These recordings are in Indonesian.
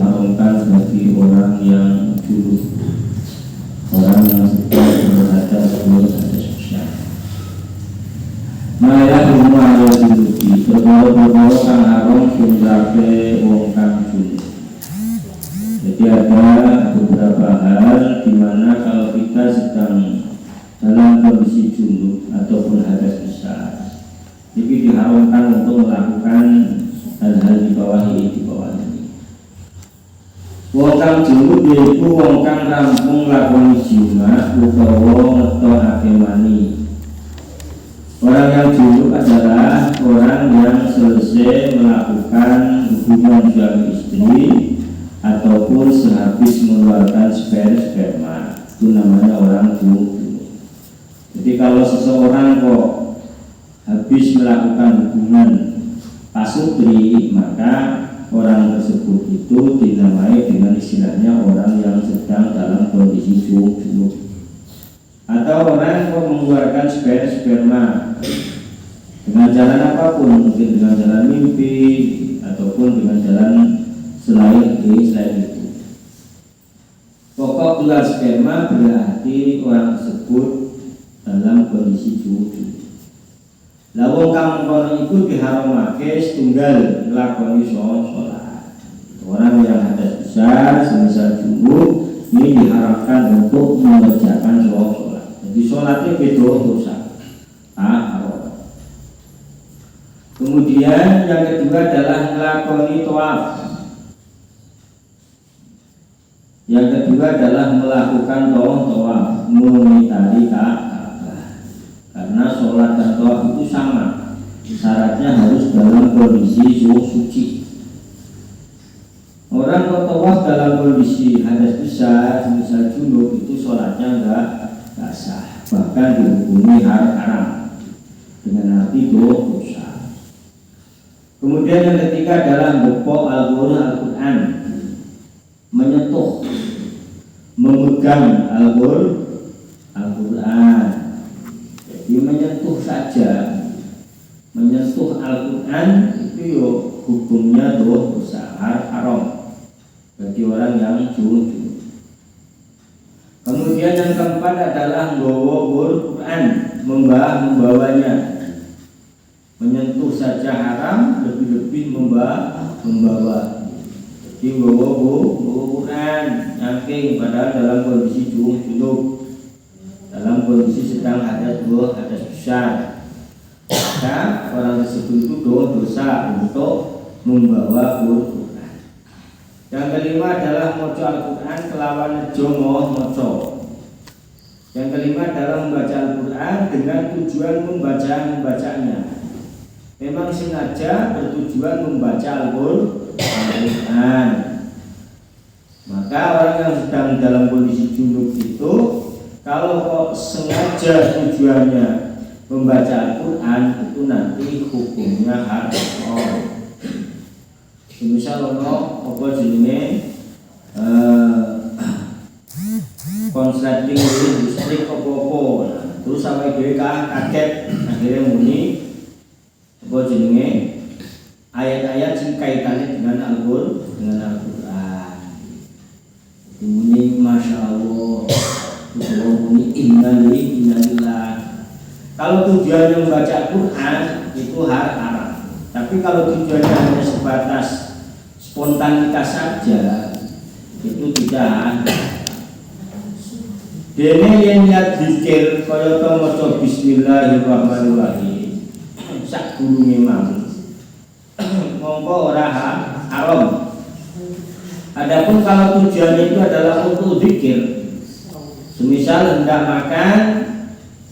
diharamkan bagi orang yang junub, orang yang sedang berhadas besar. Maya rumah yang junubi berbau-bau kang haram jumlahe wong kang junub. Jadi ada beberapa hal di mana kalau kita sedang dalam kondisi junub ataupun hadas besar, jadi diharamkan untuk melakukan hal-hal di bawah ini. Wong kang junub yaiku wong kang rampung lakoni jima utawa ngetokake mani. Orang yang junub adalah orang yang selesai melakukan hubungan suami istri ataupun sehabis mengeluarkan sperma, itu namanya orang junub. Jadi kalau seseorang kok habis melakukan hubungan pasutri, maka orang tersebut itu dinamai dengan istilahnya orang yang sedang dalam kondisi junub. Atau orang kok mengeluarkan sperma dengan jalan apapun, mungkin dengan jalan mimpi ataupun dengan jalan selain itu. Pokok keluar sperma berarti orang tersebut dalam kondisi junub. Lawang kang kono iku diharamake setunggal nglakoni sholat. Orang yang hadas besar semisal junub ini diharapkan untuk mengerjakan sholat. Jadi sholatnya beda dosa. Haram. Kemudian yang kedua adalah nglakoni tawaf. Yang kedua adalah melakukan tawaf mengitari Ka'bah. Karena sholat dan tawaf itu sama, syaratnya harus dalam kondisi suci. Orang tawaf dalam kondisi hadas besar, misal junub, itu sholatnya enggak sah, bahkan dihukumi haram dengan arti dosa. Kemudian yang ketiga adalah bepok Al-Quran, menyentuh, memegang Al-Quran. Jadi menyentuh saja, menyentuh Al-Quran itu yo hukumnya dosa haram bagi orang yang junub. Kemudian yang keempat adalah nggawa Quran, membawanya. Menyentuh saja haram, lebih-lebih membawa. Jadi nggawa Quran, nyangking padahal dalam kondisi junub, dalam kondisi sedang hadas besar. Maka orang tersebut itu dosa untuk membawa Quran. Yang kelima adalah maca Al-Quran kelawan nejo maca. Yang kelima adalah membaca Al-Quran dengan tujuan membacanya. Memang sengaja bertujuan membaca Al-Quran. Maka orang yang sedang dalam kondisi junub itu, kalau kok sengaja tujuannya membaca Al-Quran, itu nanti hukumnya haram. Misal ono apa jenenge konsleting listrik apa-apa, terus sampai dhewe kaget akhirnya muni apa jenenge ayat-ayat sing kaitannya dengan Al-Quran. Muni masyaallah, terus muni innalillah. Kalau tujuannya membaca Al-Quran itu haram. Tapi kalau tujuannya hanya sebatas spontanitas saja, itu tidak ada. Dene yang niat zikir kaya to maca bismillahirrahmanirrahim sak gulunge mang mongko ora haram. Adapun kalau tujuannya itu adalah untuk zikir, semisal hendak makan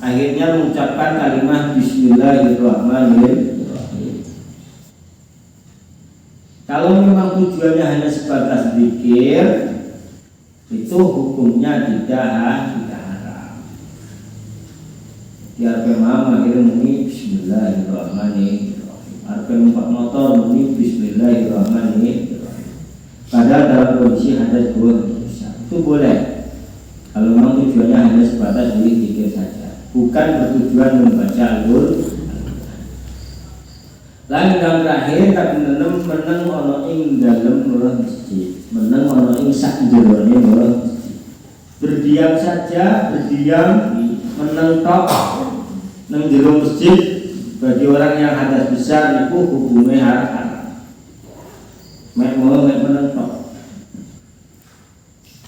akhirnya mengucapkan kalimat bismillahirrahmanirrahim. Kalau memang tujuannya hanya sebatas zikir, itu hukumnya tidak haram. Biar pemam akhirnya muni bismillahirrahmanirrahim. Arep numpak motor muni bismillahirrahmanirrahim. Padahal dalam kondisi hadas dosa itu boleh. Kalau memang tujuannya hanya sebatas zikir saja, bukan bertujuan membaca Al-Quran. Lan yang terakhir tapi meneng ono ing dalem masjid. Meneng sak jerone berdiam saja, berdiam menentok nang jero masjid bagi orang yang hadas besar itu hukumnya haram. Mek menentok.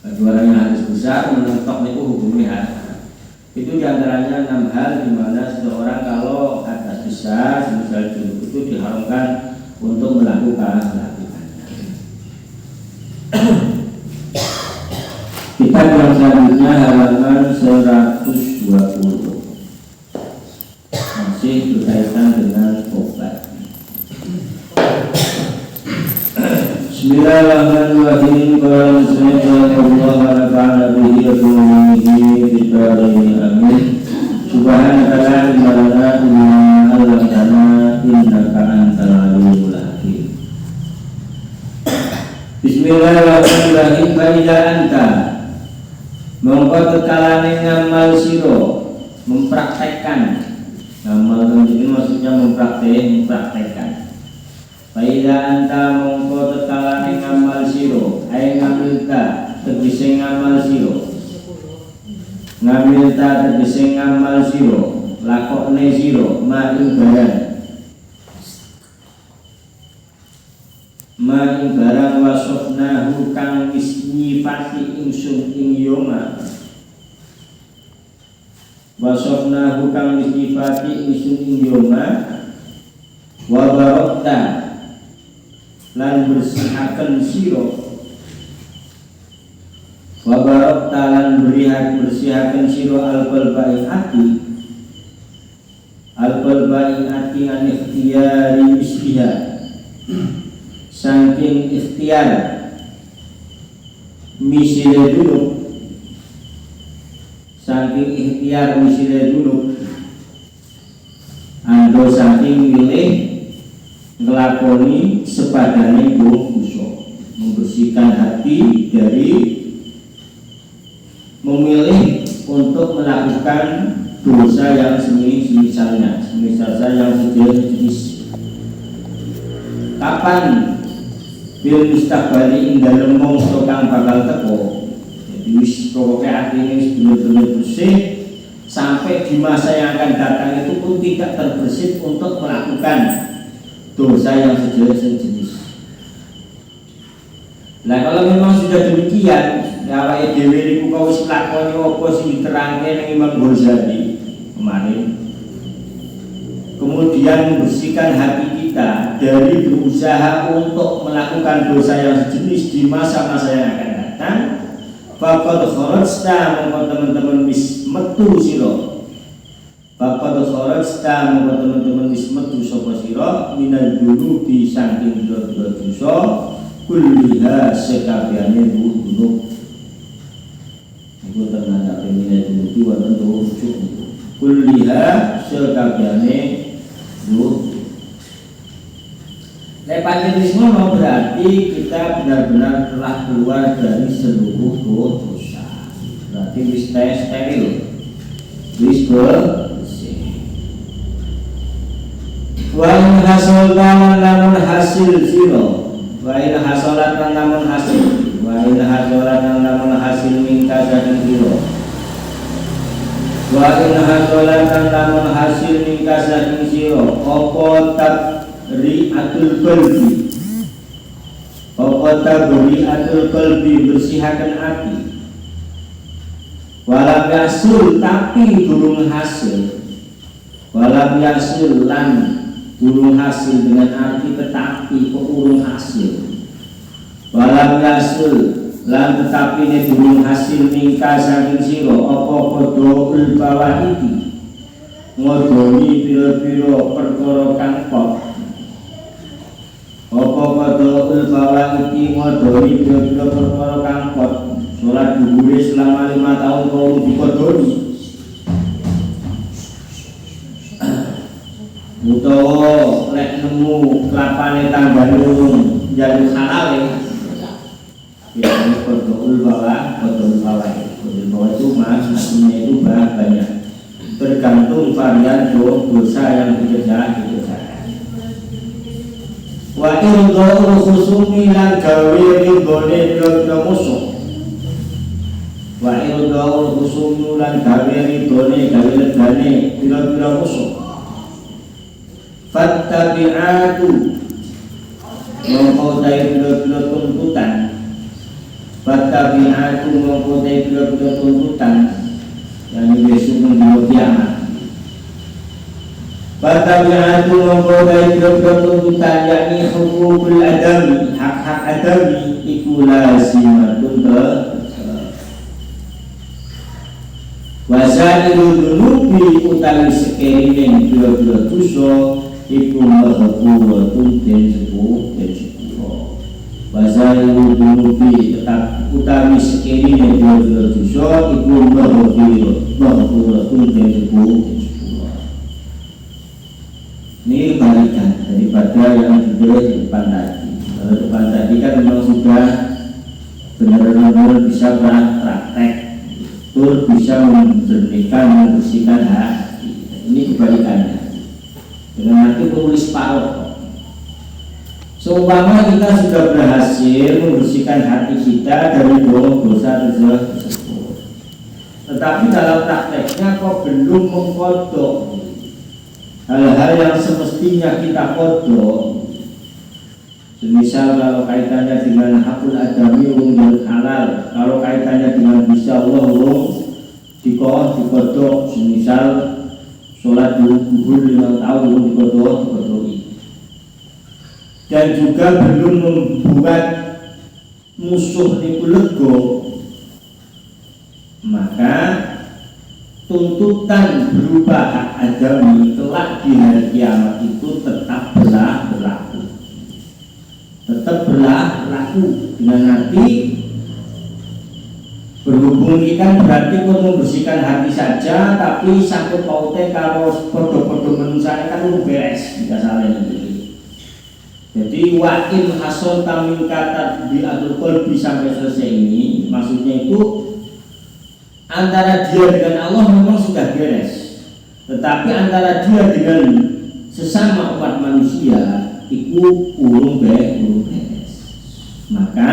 Bagi orang yang hadas besar menentok itu hukumnya haram. Itu diantaranya 6 hal di mana seseorang kalau hadas besar semisal itu diharamkan untuk melakukannya. Kitab yang selanjutnya halaman 120 masih berkaitan dengan obat. Bismillahirrahmanirrahim. Qala sallallahu alaihi wa sallam amin. Subhanaka la ilaha illa anta innaka antal alimul hakim. Bismillahirrahmanirrahim. Fa anta mongko tekalane ngamal siro mempraktekkan. Ngamal itu maksudnya mempraktekkan. Faida anta mongko tekalane ngamal siro ai ngamilta tegese ngamal siro. Ngamilta tegese ngamal siro lakokne siro ma ing barang wasofnahu kang wis nyifati ingsun ing yoma wasofnahu kang wis nyifati ingsun ing yoma wa barokta lan bersihaken siro wa barokta lan bersihaken siro al-qalba ing ati an ikhtiyari misliha saking ikhtiar misile dulu ando saking milih ngelakoni sepadane dosa, membersihkan hati dari memilih untuk melakukan dosa yang semisalnya yang sejenis. Kapan bil mustaqbali ing dalem mongso kang bakal teko. Jadi wis pokoke atine wis bener-bener bersih sampai di masa yang akan datang itu pun tidak terbersih untuk melakukan dosa yang sejenis. Nah kalau memang sudah demikian, awake dhewe niku kok wis lakoni apa sing diterangke ning Imam Ghazali kemarin. Kemudian membersihkan hati kita dari berusaha untuk melakukan dosa yang sejenis di masa-masa yang akan datang. Faqad kharajta mongko teman-teman wis metu sira. Faqad kharajta mongko teman-teman wis metu sapa sira minal dunubi saking dosa kulliha sekabehane dunub. Iku ternyata minal dunubi wonten dosa. Kulliha sekabehane dunub. Pancrenisme berarti kita benar-benar telah keluar dari seluruh dosa. Berarti wis steril, wis bersih. Wa in hasolatan lamun hasil siro, wa in hasolatan lamun hasil minta saking siro, wa in hasolatan lamun hasil minta saking siro, opo ri'atul qalbi ri'atul qalbi bersihakan hati walam yasul tapi durung hasil walam yasul lan durung hasil dengan arti tetapi kok urung hasil walam yasul lan tetapi ini durung hasil mingka saking siro apa kodokul bawah iki ngodoni piro-piro perkara kang kok apa kodokul bawah iki ngodoni piro-piro perkara kang kok sholat dhuwure selama 5 tahun kau dikodoni utawa lek nemu kelapane tanggane urung jaluk halal ya kodokul bawah itu maksudnya itu banyak tergantung varian dosa yang dikerjakan. Wa irda'ul khusumi lan gawe ridhone pira-pira musuh. Wa irda'ul khusumi lan gawe ridhone gawe legane pira-pira musuh. Fattabi'atu mongko dai pira-pira tuntutan. Fattabi'atu mongko dai pira-pira tuntutan yang besok menuju kiamat. Fattabi'atu mongko dai pira-pira tuntutan yakni hukukul adami, hak-hak adami iku lazimatun wasailu dunubi utawi sekerining pira-pira dosa iku mahfuratun den sepuh den sepuro. Wasailu dunubi tetap utawi sekerining pira-pira dosa iku mahfuratun den sepuh den sepuro. Ini balikan daripada yang sudah di depan tadi. Kalau depan tadi kan memang sudah benar-benar bisa praktek, betul bisa menjernihkan, membersihkan hati. Ini kebalikannya. Dengan arti menulis paruh. Seumpama kita sudah berhasil membersihkan hati kita dari dosa tersebut, tetapi dalam prakteknya kok belum mengkodok hal-hal yang semestinya kita kodok. Semisal kalau kaitannya dengan hakul adami urung halal, kalau kaitannya dengan bisa Allah urung dikodok. Semisal sholat duhur 5 tahun urung dikodoki. Dan juga belum membuat musuh itu lego, maka tuntutan berupa hak adami kelak di hari kiamat itu tetap berlaku. Tetap berlaku dengan arti berhubung ikan berarti pun membersihkan hati saja, tapi sangkut pautnya kalau podo-podo manusia kan beres tidak salah ini. Jadi wakin hasil tamin kata di atur kolbi sampai selesai ini, maksudnya itu antara dia dengan Allah memang sudah beres, tetapi antara dia dengan sesama umat manusia itu urung beres. Maka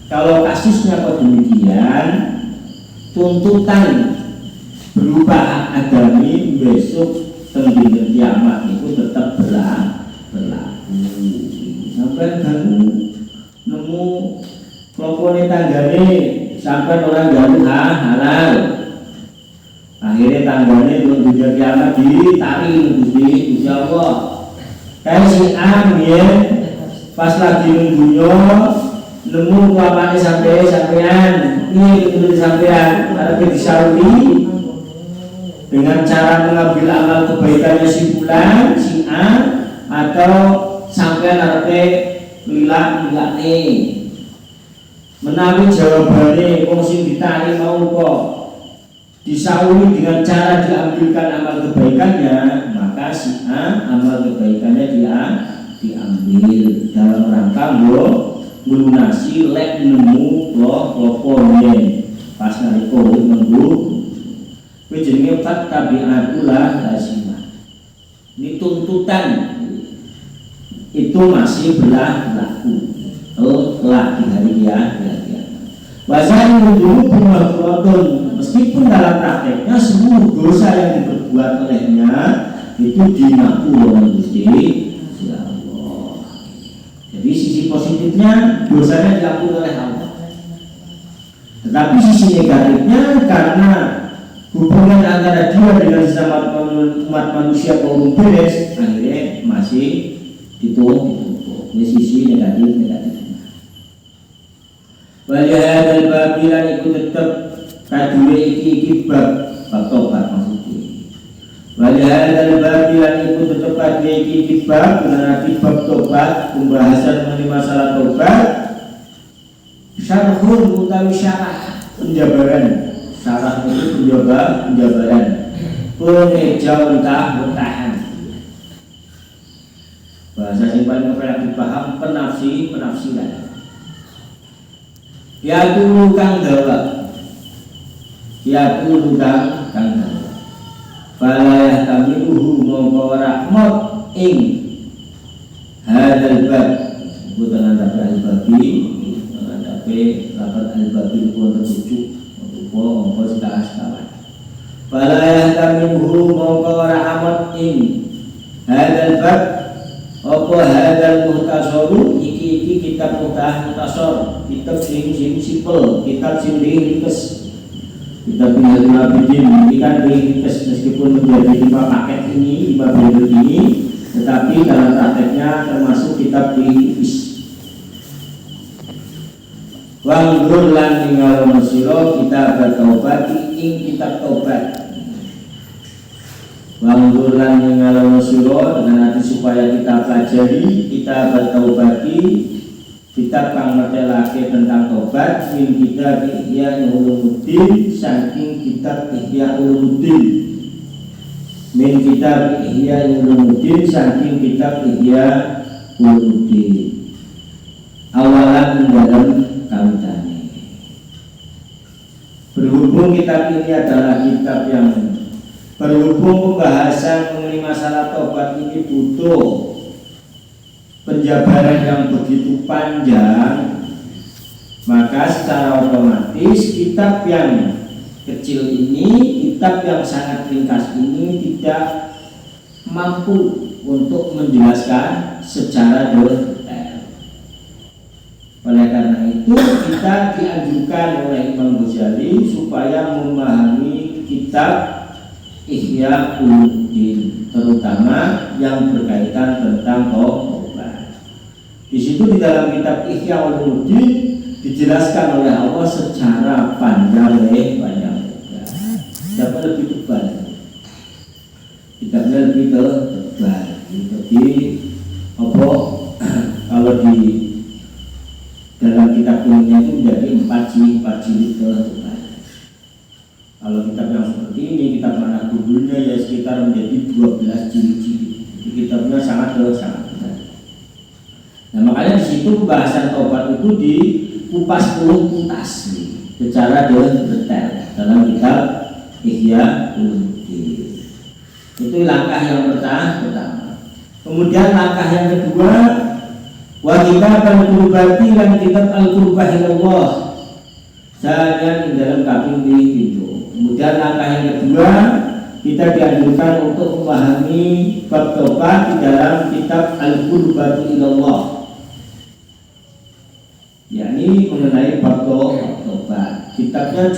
kalau kasusnya kok demikian, tuntutan berupa hak adami besok tenggelam kiamat itu tetap berlaku. Sampai kamu nemu kelompoknya tanggane sampai orang galuh halal, akhirnya tanggane untuk dunia kiamat ditarik Gusti Allah. Kayak si A ya, pas lagi nunggunya nemu kelapanya sampean ini itu sampean ada disauri dengan cara mengambil amal kebaikannya si bulan si A, atau sampean arep lilak nih menawi jawabannya wong sing ditanya mau kok disauri dengan cara diambilkan amal kebaikannya, maka si A amal kebaikannya diambil dalam rangka melunasi lek nemu kloponnya pas nalika urip menggu kuwi jenenge fattabi'atulah lazimah. Ini tuntutan itu masih berlaku kelak di hari kiamat. Wasan dulu pun meskipun dalam prakteknya semua dosa yang diperbuat olehnya itu dimaku oleh Gusti Allah. Jadi sisi positifnya dosanya diampuni oleh Allah. Tetapi sisi negatifnya karena hubungan antara dia dengan sesama umat manusia kaum beres akhirnya masih ditutup. Ini sisi negatifnya. Walihadal babilan itu tetap kadue iki bab tobat maksudnya. Walihadal babilan itu tetap kadue iki bab dengan bab tobat, pembahasan mengenai masalah tobat. Syarhun utawi syarah penjabaran. Syarah itu penjabaran. Pengeja mentah-mentahan. Bahasa yang paling dipaham penafsiran. Ya dulu kang dawa, ya dulu kang dawa. Falayah kamiluhu mongko rahmat ing hal hadal bab dengan dapat al-babi dengan dapat lapat al-babi pun tertuju ongko sekawan fala yahtaminhu mongko rahamat ing hadal bab apa hadal muhtasaru iki kitab muhtasar kitab sing simpel kitab sing ringkes kitab Minhajul Abidin ini kan ringkes meskipun menjadi 5 paket ini 5 bundle ini tetapi dalam prakteknya termasuk kitab ringkes wanggur lan ninggal sira kitab taubat ing kitab taubat wanggur lan ninggal sira dengan hati supaya kita pelajari kitab taubati kitab kang ngertelake tentang taubat min kitab Ihya Ulumuddin saking kitab Ihya Ulumuddin min kitab Ihya Ulumuddin saking kitab Ihya Ulumuddin awalan dalam kawitane berhubung kitab ini adalah kitab yang berhubung pembahasan mengenai masalah taubat ini butuh penjabaran yang begitu panjang, maka secara otomatis kitab yang kecil ini, kitab yang sangat ringkas ini tidak mampu untuk menjelaskan secara detail. Oleh karena itu kita dianjurkan oleh Imam Ghazali supaya memahami kitab Ihya Ulumuddin, terutama yang berkaitan tentang taubat. Di situ di dalam kitab Ihya Ulumuddin dijelaskan oleh Allah secara panjang lebar. Dapat lebih tebal, kitabnya lebih tebal. Jadi apa kalau di dalam kitab kuliahnya itu menjadi 4 jilid tebal. Kalau kitab yang seperti ini, kitab mana gundulnya ya sekitar menjadi 12 jilid. Jadi kitabnya sangat besar. Nah makanya di situ pembahasan taubat itu dikupas tuntas secara detail dalam kitab Ihya Ulumuddin. Itu langkah yang pertama. Kemudian langkah yang kedua, wa kitab al-qurbati dan kitab al-qurbah ilallah. Saya di dalam kaping itu. Kemudian langkah yang kedua, kita dianjurkan untuk memahami bab taubat di dalam kitab Al-Qurbatu Ilallah, yakni mengenai bab taubat. Kitabnya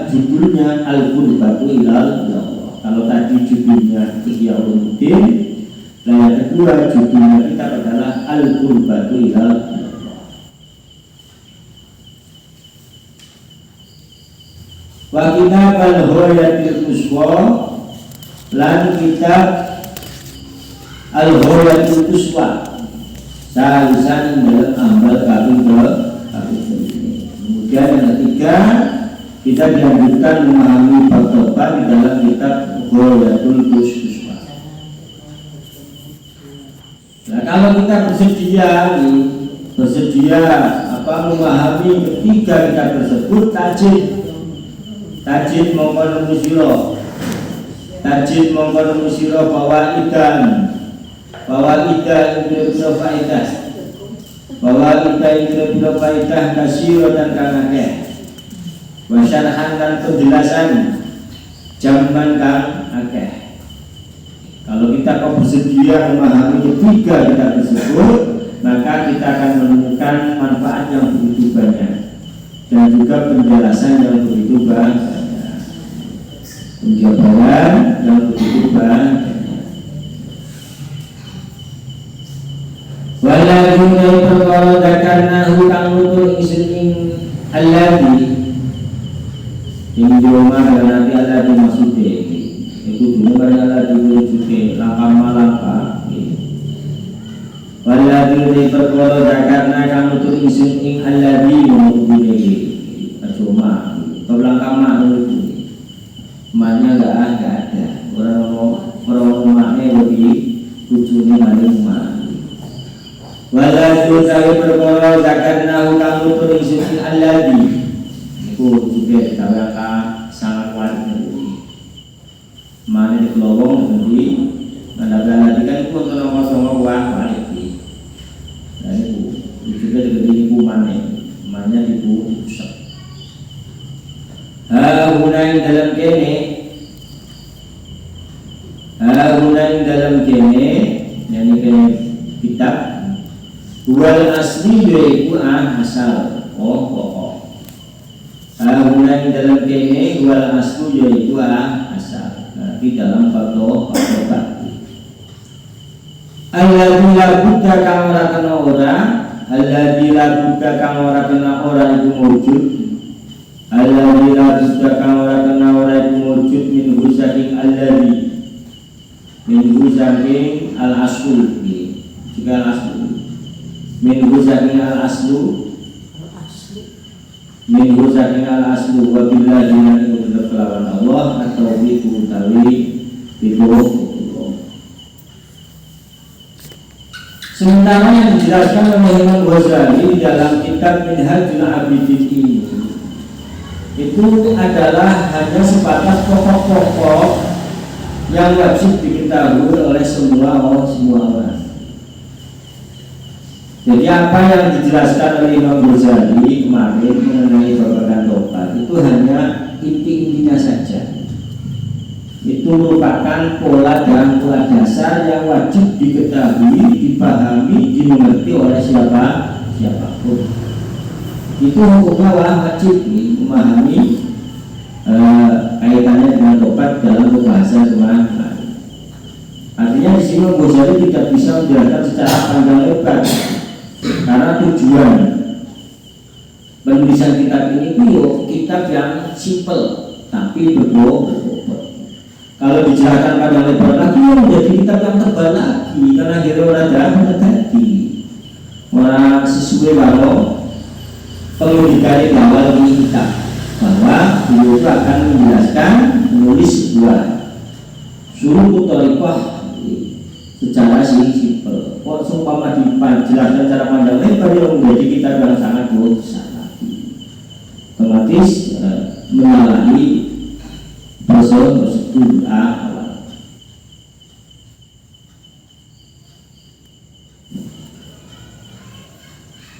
judulnya Al-Qurbatu Ilallah. Kalau tadi judulnya Ihya Ulumuddin, yang kedua judulnya kitab adalah Al-Qurbatu Ilallah. Wa kitab al-Ghayatul Quswa lan kitab al-Ghayatul Quswa salisan dalam ambal kaping ini. Kemudian yang ketiga, kita dianjurkan memahami bab taubat di dalam kitab Ghayatul Quswa. Nah kalau kita bersedia memahami ketiga kitab tersebut, tajid mongkon musiro fawaidan faidah kasiro dan kanake wasyarhan dan penjelasan jamban kang akeh. Kalau kita bersedia memahami ketiga kitab tersebut, maka kita akan menemukan manfaat yang begitu banyak dan juga penjelasan yang begitu banyak, penjabaran yang begitu banyak. Walau dari perkara karena hutang nutur ingsun alladhi ing joma dan alladhi maksudnya itu dulu kan alladhi maksudnya langkah. Walau dari perkara karena kamu nutur ingsun ing alladhi maksudnya cuma belakang mak itu maknya nggak ada orang maknya lebih ujungnya maling mak. Walau saya berkorol karena kamu tulisin alladhi itu juga kita sangat wajib mana di kelowong nanti mendapat lagi kan itu untuk nomor uang balik maning, namanya diusap. Gunai dalam kene, yang kene kitab wal asli yaitu asal. Gunai dalam kene wal asli yaitu asal. Di dalam faktor bakti. Alladzi la budda kang ora kena ora, alladzi la budda kang ora kena ora iku wujud. Alladzi la budda kang ora kena ora iku wujud min husaking alladzi. Min husaking al aslu iki. Jika al aslu. Min husaking al aslu. Min husaking al aslu wa billahi lan kelawan Allah atau biku utawi biku. Sementara yang dijelaskan oleh Imam Ghazali dalam kitab Minhajul Abidin ini itu adalah hanya sebatas pokok-pokok yang wajib diketahui oleh semua orang. Jadi apa yang dijelaskan oleh Imam Ghazali kemarin mengenai babakan tobat itu hanya inti-intinya saja. Itu merupakan pola dan pola dasar yang wajib diketahui, dipahami, dimengerti oleh siapapun. Itu hukumnya wajib memahami kaitannya dengan tobat dalam pembahasan kemarin. Artinya di sini Ghazali tidak bisa menjelaskan secara panjang lebar karena tujuan penulisan kitab ini itu kitab yang simple tapi berbobot. Kalau dijelaskan pada lebar lagi menjadi kitab yang tebal lagi karena akhirnya orang dalam tadi orang sesuai kalau pengulikan awal ini kitab bahwa beliau itu akan menjelaskan menulis sebuah suruh torikoh secara simpel. Kok seumpama dijelaskan secara panjang lebar yang menjadi kitab yang sangat besar lagi, otomatis menyalahi prosedur awal.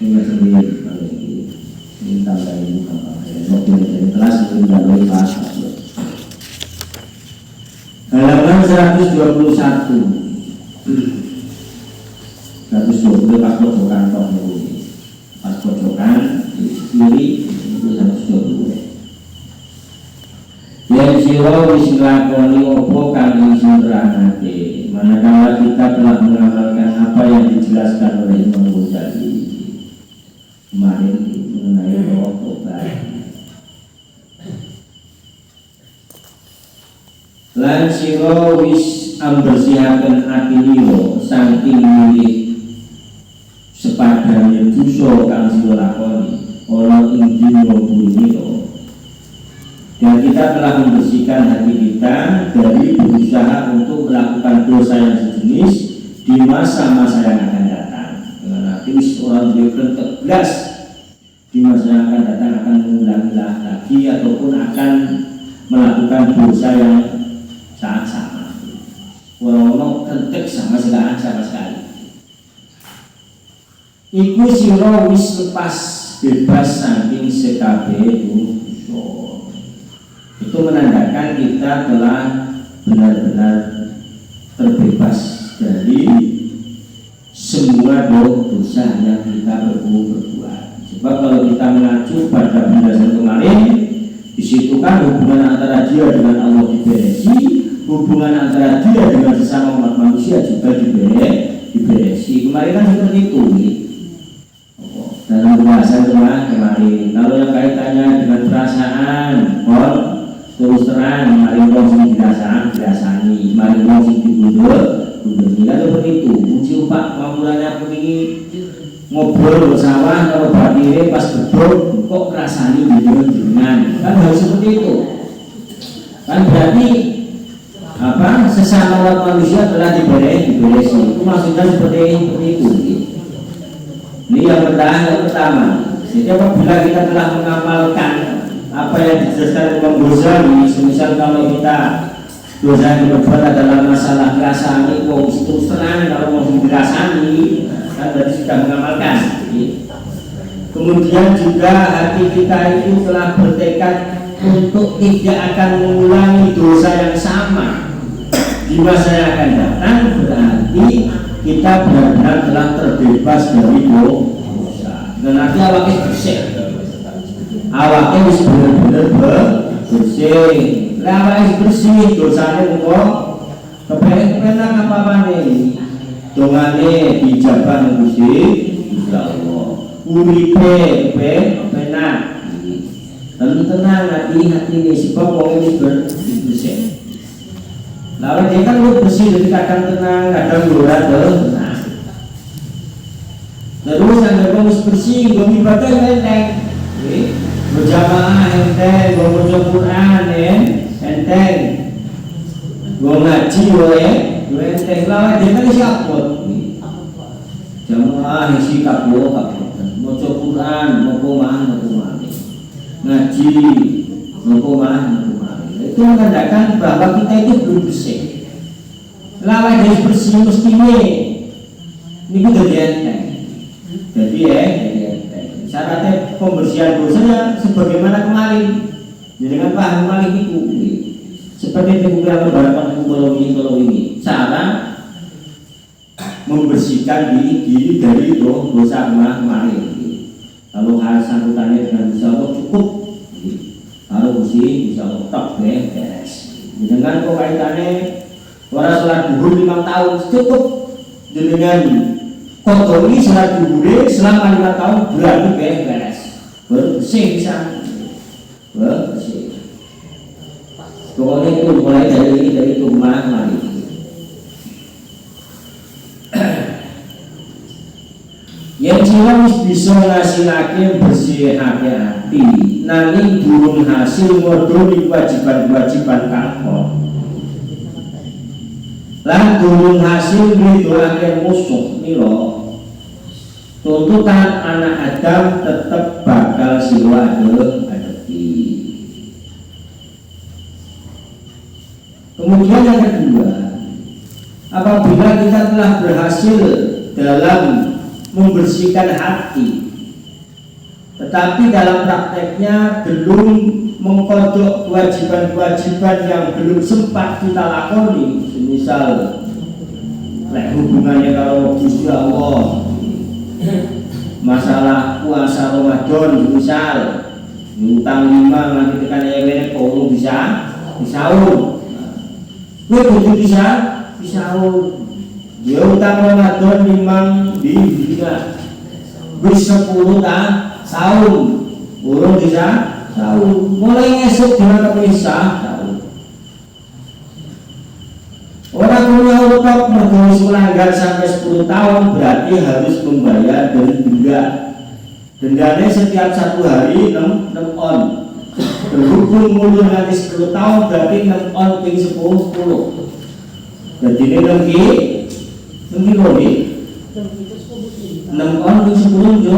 Ini sendiri kalau ini tambah ini mobil dari kelas itu melalui bahasa. Halaman 121 pas pojokan toh ini. Pas pojokan di kiri itu 120. Yang siro wis nglakoni apa kang isin nerangake manakala kita telah mengamalkan apa yang dijelaskan oleh Imam Ghazali kemarin mengenai tobat. Lan siro wis ambersihaken ati liro saking milih sepadane dosa kang sira lakoni ana ing dina puniko. Dan kita telah membersihkan hati kita dari berusaha untuk melakukan dosa yang sejenis di masa-masa yang akan datang. Dengan hati orang berikan tegas di masa yang akan datang akan mengulangi lagi ataupun akan melakukan dosa yang sangat sama. Orang-orang kentek sama sekali. Iku sira wis lepas bebas saking sekabeh itu menandakan kita telah benar-benar terbebas dari semua dosa yang kita berbuat. Sebab kalau kita mengacu pada penjelasan kemarin, di situ kan hubungan antara dia dengan Allah diberesi, hubungan antara dia dengan sesama umat manusia juga diberesi. Kemarin kan seperti itu. Dalam pembahasan kemarin, kalau yang kaitannya dengan perasaan, terus terang, mari wong sing dirasani, mari wong sing dibunuh, kan seperti itu. Uji Pak, mulanya aku ini ngobrol bersama kalau batire pas bedok kok rasani dengan, kan harus seperti itu. Kan berarti apa? Sesama umat manusia telah diberesi. Itu maksudnya seperti itu. Ini yang pertama. Jadi apabila kita telah mengamalkan apa yang dijelaskan Imam Ghazali, semisal kalau kita dosa yang berbuat adalah masalah dirasani, terus terang kalau mau dirasani kan berarti sudah mengamalkan. Kemudian juga hati kita itu telah bertekad untuk tidak akan mengulangi dosa yang sama di masa yang akan datang, berarti kita benar-benar telah terbebas dari dosa. Dan nanti awaknya bersih, awaknya bisa benar-benar bersih. Awaknya bersih, dosanya kok kepenang apa nih? Dongane dijabah Gusti Allah. Uripe penak. Tenang hati ini sebab wong ini bersih. Lalu dia kan lu bersih, jadi kadang tenang, kadang luar tenang. Terus yang harus bersih, gue ibadah enteng, berjamaah enteng, gue baca Quran enteng, gue ngaji gue enteng. Lalu dia kan siapa? Jamaah isi kapur, baca Quran, mau ngaji, itu menandakan bahwa kita itu belum bersih. Lawan dari bersih mestinya ini udah dienteng. Jadi enteng. Syaratnya pembersihan dosanya sebagaimana kemarin. Jangan paham kemarin itu. Seperti yang beberapa kalau ini cara membersihkan diri dari dosa kemarin. Kalau hal sambutannya dengan bisa Allah cukup, kalau bisa Allah tak beres. Dengan kaitannya orang sholat duhur 5 tahun cukup, dengan kotori sholat duhur selama 5 tahun berarti beres, bersih bisa, bersih. Pokoknya itu mulai dari rumah lagi. Yang jelas bisa ngasilake bersih hati, nanging durung hasil ngodoni kewajiban-kewajiban kakon. Lan durung hasil ngridolake musuh nira. Tuntutan anak Adam tetap bakal sila adepi. Kemudian yang kedua, apabila kita telah berhasil dalam membersihkan hati, tetapi dalam prakteknya belum mengkodok kewajiban-kewajiban yang belum sempat kita lakoni, misal hubungannya kalau Gusti Allah, masalah puasa Ramadan, misal ngutang 5 nanti tekan ewene kok bisa disaur, gue butuh bisa disaur. Ya utang Ramadan memang dibina bisa 10 tahun urung bisa tahun mulai esok dengan kepisah tahun orang punya utang mergawis melanggar sampai 10 tahun berarti harus membayar denda. Dendanya setiap 1 hari 6 on, berhubung mundur nanti 10 tahun berarti 6 on ping 10 jadi ini lagi lagi 6 on ping 10 jo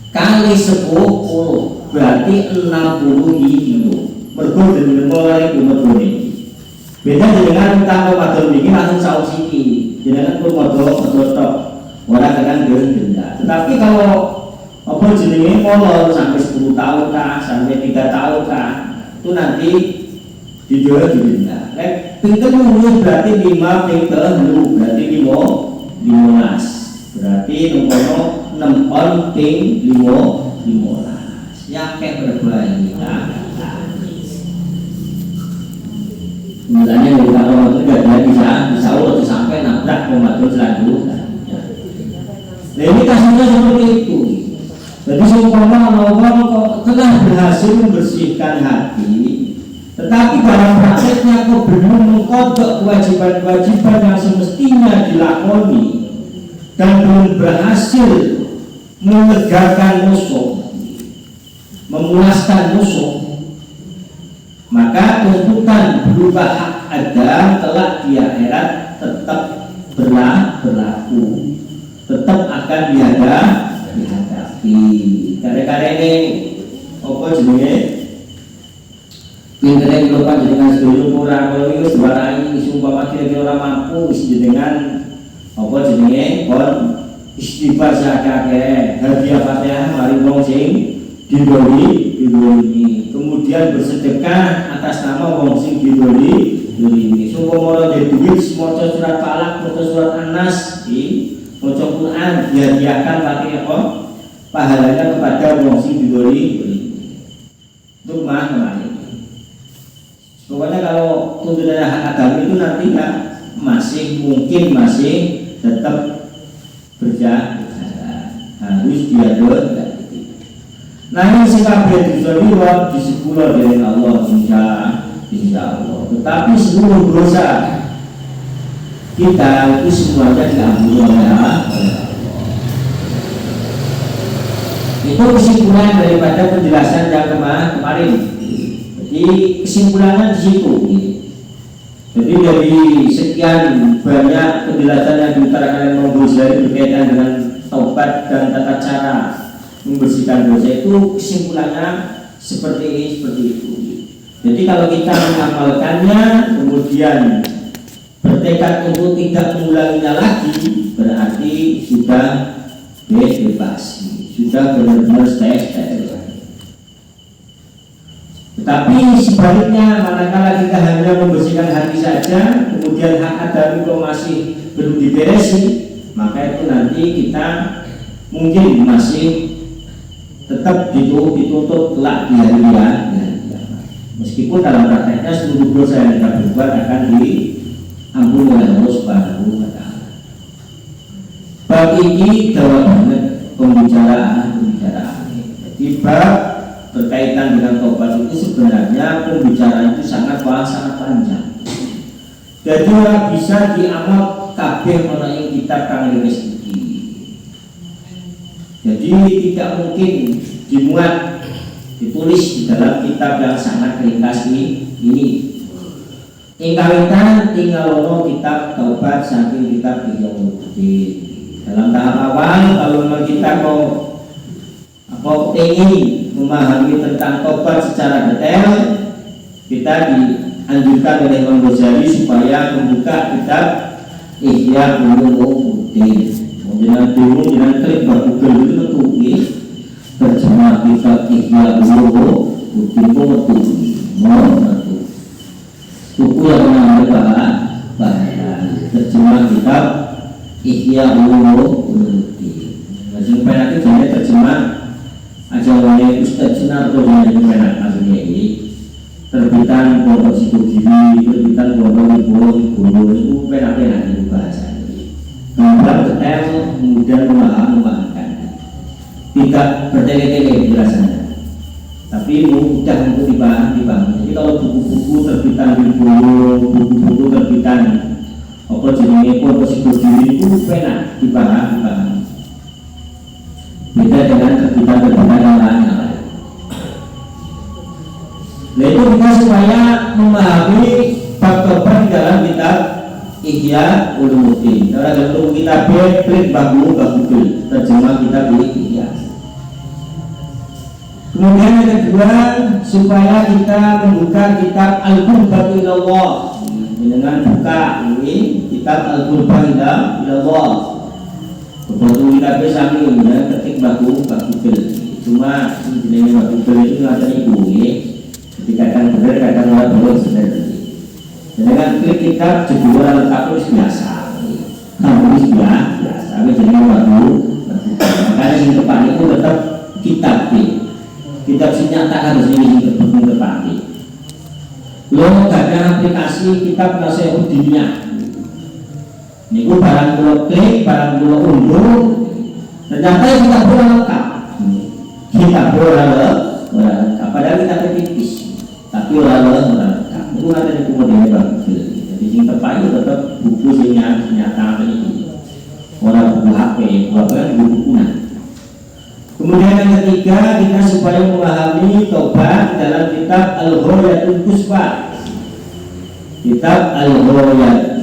kali 10 berarti 60 kilo mergo dengan mulai ini beda dengan utang Ramadan ini langsung saus iki dengan modal orang akan denda. Tetapi kalau apa jenenge molor sampai 10 tahun kah, sampai 3 tahun kah, itu nanti dijual denda. Nek pinter mulu berarti 5 pinter lu berarti 15. Berarti nomorno 6 on ping 15. Ya kayak berbahaya kita. Misalnya kalau itu tidak bisa urut sampai nabrak pembantu selanjutnya. Nah ini kasusnya seperti itu. Jadi seumpama orang telah berhasil membersihkan hati, tetapi dalam prakteknya kok belum mengkodok kewajiban-kewajiban yang semestinya dilakoni dan belum berhasil menegakkan musuh, memuaskan musuh, maka tuntutan berupa hak Adam kelak di akhirat tetap berlaku, tetap akan dihadapi. Karena ini apa jenenge pintere kula jenengan sedaya ora kalau iki wis warai sumpama kira-kira ora mampu wis jenengan apa jenenge kon istighfar sakake, hadiah Fatihah mari wong sing didolimi, kemudian bersedekah atas nama wong sing didolimi. Sumpama ada duit maca surat Falaq, maca surat An-Nas, maca Quran dihadiahkan Fatihah pahalanya kepada wong sing didolimi. Itu mana ini? Pokoknya kalau tuntutan hak agama itu nanti masih tetap berjalan, harus diatur. Nah ini sikap berdiskusi di sekolah dari Allah insya Allah. Tetapi seluruh dosa kita itu semuanya diampuni oleh Allah. Itu kesimpulan daripada penjelasan yang kemarin. Jadi kesimpulannya di situ. Jadi dari sekian banyak penjelasan yang diutarakan oleh Imam Ghazali berkaitan dengan taubat dan tata cara membersihkan dosa, itu kesimpulannya seperti itu. Jadi kalau kita mengamalkannya kemudian bertekad untuk tidak mengulanginya lagi, berarti sudah bebas, sudah benar-benar stay. Tetapi sebaliknya, manakala kita hanya membersihkan hati saja, kemudian hak adami itu masih belum diberesi, maka itu nanti kita mungkin masih tetap dituntut kelak di hari kiamat. Meskipun dalam prakteknya seluruh dosa yang kita berbuat akan diampuni oleh Allah Subhanahu wa Ta'ala. Bab ini dalam banget pembicaraan. Jadi bab berkaitan dengan taubat itu sebenarnya pembicaraan itu sangat panjang. Jadi bisa diamal kabeh ana ing kitab kang ringkes iki. Jadi tidak mungkin dimuat ditulis di dalam kitab yang sangat ringkas ini. Ingkawitan tinggal ono kitab taubat saking kitab Ihya Ulumuddin. Dalam tahap awal kalau memang kita ingin memahami tentang taubat secara detail, kita dianjurkan oleh Imam Ghazali supaya membuka kitab Ihya Ulumuddin. Dengan bingung dengan klik Google itu metuki terjemah kitab Ihya Ulumuddin metu. Buku yang mengenai bahasa terjemah kitab Ihya Ulumuddin. Masih pengen jadi terjemah aja oleh Ustaz Sunarto yang penak aslinya ini terbitan Pondok Sikugiri, terbitan Pondok Ibu itu penak itu bahasa ini gampang detail, kemudian memahamikan, tidak bertele-tele penjelasannya, tapi mudah untuk dipahami. Jadi kalau buku-buku terbitan Ibu, buku-buku terbitan apa jenisnya Pondok Sikugiri itu penak dipahami. Beda dengan terbitan-terbitan yang lain. Nah itu kita supaya memahami bab taubat di dalam kitab Ihya Ulumuddin. Kalau untuk kitab klik Google terjemah kitab Ihya. Kemudian yang kedua, supaya kita membuka kitab Al-Qurbah Ilallah dengan buka ini kitab Al-Qurbah Ilallah. Betul kita bisa ya, ketik Google. Cuma jenis Google itu ada ibu ya. Jadi kadang benar, kadang nggak benar sebenarnya. Dengan klik kitab judul lengkap itu biasa. Harus biasa. Tapi jenis Google. Makanya yang depan itu tetap kitab kitab sinyata harus ini depan. Lo ada aplikasi kitab Nasihuddinnya. Niku barang kula klik, barang kula unduh, ternyata kita kurang lengkap. Kita kurang lengkap, padahal kita tipis, tapi orang lengkap. Itu nanti kemudian bagus. Jadi yang tepat itu tetap buku nyata ini. Orang buku HP, bukan buku kuno. Kemudian yang ketiga, kita supaya memahami taubat dalam kitab Al-Ghayatul Quswa. Kitab Al-Ghayatul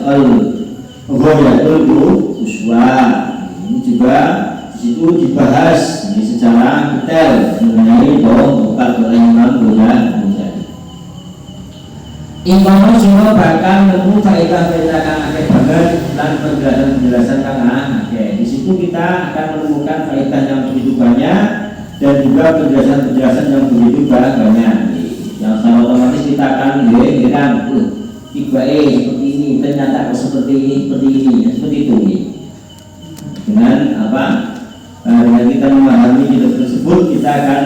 Quswa ini juga disitu dibahas ini secara detail mengenai taubat oleh Imam Ghazali. Imam semua bahkan nemu faedah-faedah kang akeh banget dan penjelasan kang akeh. Di situ kita akan menemukan faedah yang begitu banyak dan juga penjelasan-penjelasan yang begitu banyak. Yang secara otomatis kita akan kan, tiba seperti ini, ternyata seperti ini, seperti itu. Dengan apa? Dengan kita memahami kitab tersebut, kita akan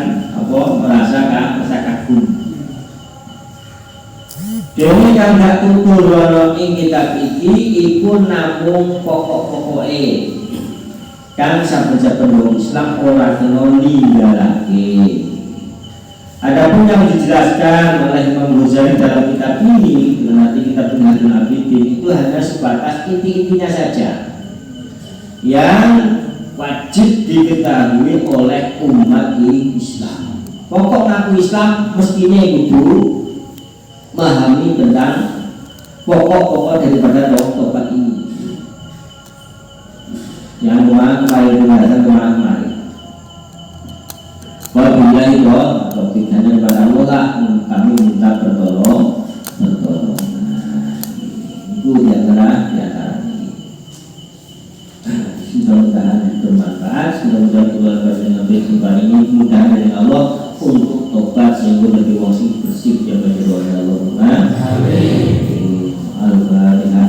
merasa kagum. Dene yang gak tutur ana ing kitab iki iku namung pokok-pokoke kang saben-saben wong Islam ora kena ninggalake. Adapun yang dijelaskan oleh Imam Ghazali dalam kitab ini, nanti kitab Minhajul Abidin, itu hanya sebatas inti-intinya saja yang wajib diketahui oleh umat Islam. Pokok ngaku Islam mestinya itu memahami tentang pokok-pokok daripada taubat ini. Yang kemarin kemarin. Wabillahi taufiq, hanya kepada Allah lah kami minta pertolongan. Itu diantara ini. Mudah-mudahan bermanfaat. Mudah-mudahan keluarga dengan baik ini mudah dari Allah untuk tobat sehingga lebih wasi bersih ya bagi Allah. Amin. Al-Fatihah.